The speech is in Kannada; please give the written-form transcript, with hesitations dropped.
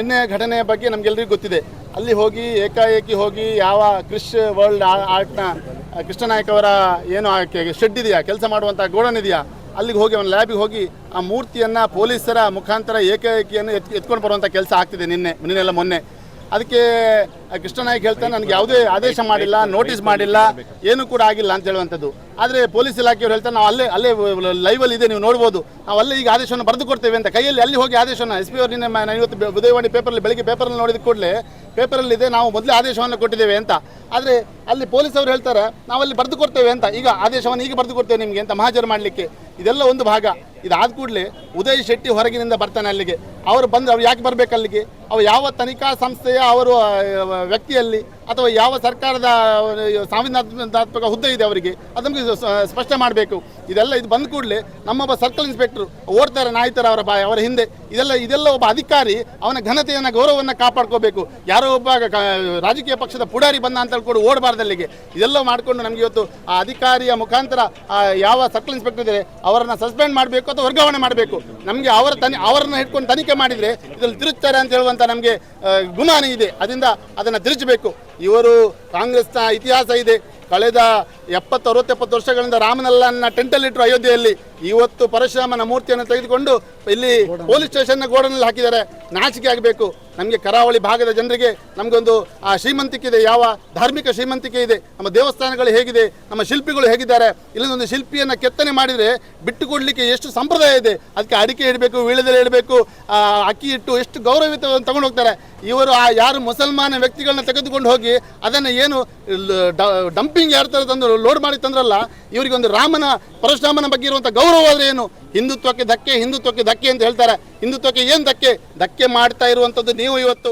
ನಿನ್ನೆ ಘಟನೆಯ ಬಗ್ಗೆ ನಮಗೆಲ್ಲರಿಗೂ ಗೊತ್ತಿದೆ. ಅಲ್ಲಿ ಹೋಗಿ ಏಕಾಏಕಿ ಹೋಗಿ ಯಾವ ಕ್ರಿಶ್ ವರ್ಲ್ಡ್ ಆರ್ಟ್ನ ಕೃಷ್ಣನಾಯಕ್ ಅವರ ಏನು ಶೆಡ್ ಇದೆಯಾ, ಕೆಲಸ ಮಾಡುವಂಥ ಗೋಡನ್ ಇದೆಯಾ, ಅಲ್ಲಿಗೆ ಹೋಗಿ ಅವನ ಲ್ಯಾಬಿಗೆ ಹೋಗಿ ಆ ಮೂರ್ತಿಯನ್ನು ಪೊಲೀಸರ ಮುಖಾಂತರ ಏಕಾಏಕಿಯನ್ನು ಎತ್ಕೊಂಡು ಬರುವಂಥ ಕೆಲಸ ಆಗ್ತಿದೆ. ನಿನ್ನೆಲ್ಲ ಮೊನ್ನೆ ಅದಕ್ಕೆ ಕೃಷ್ಣನಾಯಕ್ ಹೇಳ್ತಾನೆ, ನನಗೆ ಯಾವುದೇ ಆದೇಶ ಮಾಡಿಲ್ಲ, ನೋಟಿಸ್ ಮಾಡಿಲ್ಲ, ಏನೂ ಕೂಡ ಆಗಿಲ್ಲ ಅಂತ ಹೇಳುವಂಥದ್ದು. ಆದರೆ ಪೊಲೀಸ್ ಇಲಾಖೆಯವರು ಹೇಳ್ತಾರೆ, ನಾವು ಅಲ್ಲೇ ಲೈವಲ್ಲಿ ಇದೆ, ನೀವು ನೋಡ್ಬೋದು, ನಾವು ಅಲ್ಲೇ ಈಗ ಆದೇಶವನ್ನು ಬರೆದು ಕೊಡ್ತೇವೆ ಅಂತ ಕೈಯಲ್ಲಿ ಅಲ್ಲಿ ಹೋಗಿ ಆದೇಶವನ್ನು SP ಅವರು ನಿನ್ನೆ ಇವತ್ತು ಉದಯವಾಣಿ ಪೇಪರಲ್ಲಿ ಬೆಳಿಗ್ಗೆ ಪೇಪರಲ್ಲಿ ನೋಡಿದ ಕೂಡಲೇ ಪೇಪರಲ್ಲಿದೆ, ನಾವು ಮೊದಲೇ ಆದೇಶವನ್ನು ಕೊಟ್ಟಿದ್ದೇವೆ ಅಂತ. ಆದರೆ ಅಲ್ಲಿ ಪೊಲೀಸ್ ಅವರು ಹೇಳ್ತಾರೆ, ನಾವಲ್ಲಿ ಬರೆದು ಕೊಡ್ತೇವೆ ಅಂತ, ಈಗ ಆದೇಶವನ್ನು ಈಗ ಬರೆದು ಕೊಡ್ತೇವೆ ನಿಮಗೆ ಅಂತ ಮಹಾಜರು ಮಾಡಲಿಕ್ಕೆ. ಇದೆಲ್ಲ ಒಂದು ಭಾಗ. ಇದಾದ ಕೂಡಲೇ ಉದಯ್ ಶೆಟ್ಟಿ ಹೊರಗಿನಿಂದ ಬರ್ತಾನೆ ಅಲ್ಲಿಗೆ. ಅವರು ಬಂದು ಅವ್ರು ಯಾಕೆ ಬರಬೇಕು ಅಲ್ಲಿಗೆ? ಅವು ಯಾವ ತನಿಖಾ ಸಂಸ್ಥೆಯ ಅವರು ವ್ಯಕ್ತಿಯಲ್ಲಿ ಅಥವಾ ಯಾವ ಸರ್ಕಾರದ ಸಂವಿಧಾನಾತ್ಮಕ ಹುದ್ದೆ ಇದೆ ಅವರಿಗೆ, ಅದನ್ನು ಸ್ಪಷ್ಟ ಮಾಡಬೇಕು. ಇದು ಬಂದ ಕೂಡಲೇ ನಮ್ಮೊಬ್ಬ ಸರ್ಕಲ್ ಇನ್ಸ್ಪೆಕ್ಟರ್ ಓಡ್ತಾರೆ ನಾಯ್ತರ ಅವರ ಹಿಂದೆ. ಇದೆಲ್ಲ ಒಬ್ಬ ಅಧಿಕಾರಿ ಅವನ ಘನತೆಯನ್ನು ಗೌರವವನ್ನು ಕಾಪಾಡ್ಕೋಬೇಕು. ಯಾರೋ ಒಬ್ಬ ರಾಜಕೀಯ ಪಕ್ಷದ ಪುಡಾರಿ ಬಂದ ಅಂತ ಕೂಡ ಓಡಬಾರ್ದು ಅಲ್ಲಿಗೆ. ಇದೆಲ್ಲ ಮಾಡಿಕೊಂಡು ನಮಗೆ ಇವತ್ತು ಆ ಅಧಿಕಾರಿಯ ಮುಖಾಂತರ ಯಾವ ಸರ್ಕಲ್ ಇನ್ಸ್ಪೆಕ್ಟರ್ ಇದ್ದಾರೆ ಅವರನ್ನು ಸಸ್ಪೆಂಡ್ ಮಾಡಬೇಕು ಅಥವಾ ವರ್ಗಾವಣೆ ಮಾಡಬೇಕು. ನಮಗೆ ಅವರನ್ನು ಹಿಡ್ಕೊಂಡು ತನಿಖೆ ಮಾಡಿದರೆ ಇದರಲ್ಲಿ ತಿರುಚ್ತಾರೆ ಅಂತ ಹೇಳುವಂಥ ನಮಗೆ ಗುಮಾನ ಇದೆ. ಅದರಿಂದ ಅದನ್ನು ತಿರುಚಬೇಕು. ಇವರು ಕಾಂಗ್ರೆಸ್ನ ಇತಿಹಾಸ ಇದೆ. ಕಳೆದ 70-60 ವರ್ಷಗಳಿಂದ ರಾಮನಲ್ಲನ್ನ ಟೆಂಟಲ್ಲಿಟ್ಟರು ಅಯೋಧ್ಯೆಯಲ್ಲಿ. ಇವತ್ತು ಪರಶುರಾಮನ ಮೂರ್ತಿಯನ್ನು ತೆಗೆದುಕೊಂಡು ಇಲ್ಲಿ ಪೊಲೀಸ್ ಸ್ಟೇಷನ್ನ ಗೋಡನಲ್ಲಿ ಹಾಕಿದ್ದಾರೆ. ನಾಚಿಕೆ ಆಗಬೇಕು. ನಮಗೆ ಕರಾವಳಿ ಭಾಗದ ಜನರಿಗೆ ನಮಗೊಂದು ಆ ಶ್ರೀಮಂತಿಕೆ ಇದೆ, ಯಾವ ಧಾರ್ಮಿಕ ಶ್ರೀಮಂತಿಕೆ ಇದೆ, ನಮ್ಮ ದೇವಸ್ಥಾನಗಳು ಹೇಗಿದೆ, ನಮ್ಮ ಶಿಲ್ಪಿಗಳು ಹೇಗಿದ್ದಾರೆ. ಇಲ್ಲೊಂದು ಶಿಲ್ಪಿಯನ್ನು ಕೆತ್ತನೆ ಮಾಡಿದರೆ ಬಿಟ್ಟು ಕೊಡಲಿಕ್ಕೆ ಎಷ್ಟು ಸಂಪ್ರದಾಯ ಇದೆ. ಅದಕ್ಕೆ ಅಡಿಕೆ ಇಡಬೇಕು, ವೀಳ್ಯದೆಲೆ ಇಡಬೇಕು, ಅಕ್ಕಿ ಇಟ್ಟು ಎಷ್ಟು ಗೌರವಯುತವನ್ನು ತಗೊಂಡು ಹೋಗ್ತಾರೆ. ಇವರು ಯಾರು ಮುಸಲ್ಮಾನ ವ್ಯಕ್ತಿಗಳನ್ನ ತೆಗೆದುಕೊಂಡು ಹೋಗಿ ಅದನ್ನು ಏನು ಡಂಪಿಂಗ್ ಯಾರ ಥರ ತಂದು ಲೋಡ್ ಮಾಡಿ ತಂದ್ರಲ್ಲ, ಇವರಿಗೊಂದು ಪರಶುರಾಮನ ಬಗ್ಗೆ ಇರುವಂಥ ಗೌರವ ಏನು? ಹಿಂದುತ್ವಕ್ಕೆ ಧಕ್ಕೆ ಅಂತ ಹೇಳ್ತಾರೆ. ಹಿಂದುತ್ವಕ್ಕೆ ಏನು ಧಕ್ಕೆ ಮಾಡ್ತಾ ಇರುವಂಥದ್ದು ನೀವು ಇವತ್ತು.